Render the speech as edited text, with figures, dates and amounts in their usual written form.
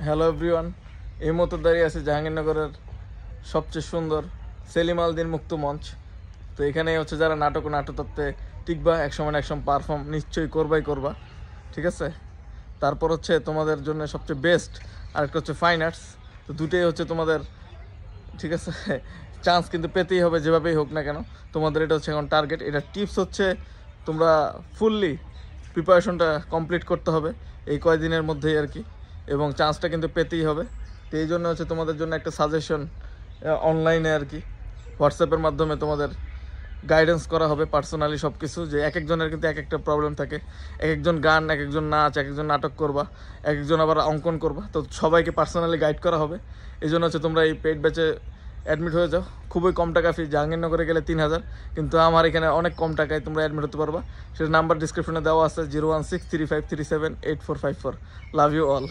Hello everyone, এই মুহূর্তে দাঁড়িয়ে আছে জাহাঙ্গীরনগরের সবচেয়ে সুন্দর সেলিম আলদিন মুক্ত মঞ্চ। তো এখানে হচ্ছে যারা নাটক ও নাট্যতত্ত্বে টিকবা, একসময় না একসময় পারফর্ম নিশ্চয়ই করবা, ঠিক আছে। তারপর হচ্ছে তোমাদের জন্য সবচেয়ে বেস্ট আরেকটা হচ্ছে ফাইন আর্টস। তো দুটোই হচ্ছে তোমাদের, ঠিক আছে। চান্স কিন্তু পেতেই হবে যেভাবেই হোক না কেন। তোমাদের এটা হচ্ছে এখন টার্গেট। এটা টিপস হচ্ছে তোমরা ফুললি প্রিপারেশনটা কমপ্লিট করতে হবে এই কয়দিনের মধ্যেই আর কি, এবং চান্সটা কিন্তু পেতেই হবে। তো এই জন্য হচ্ছে তোমাদের জন্য একটা সাজেশন অনলাইনে আর কি, হোয়াটসঅ্যাপের মাধ্যমে তোমাদের গাইডেন্স করা হবে পার্সোনালি সব কিছু। যে এক একজনের কিন্তু এক একটা প্রবলেম থাকে, এক একজন গান, এক একজন নাচ, এক একজন নাটক করবা, এক একজন আবার অঙ্কন করবা। তো সবাইকে পার্সোনালি গাইড করা হবে। এই জন্য হচ্ছে তোমরা এই পেইড ব্যাচে অ্যাডমিট হয়ে যাও। খুবই কম টাকা ফি, জাহাঙ্গীরনগরে গেলে 3000, কিন্তু আমার এখানে অনেক কম টাকায় তোমরা অ্যাডমিট হতে পারবা। সেটা নাম্বার ডিসক্রিপশনে দেওয়া আছে, 01635378454। Love you all.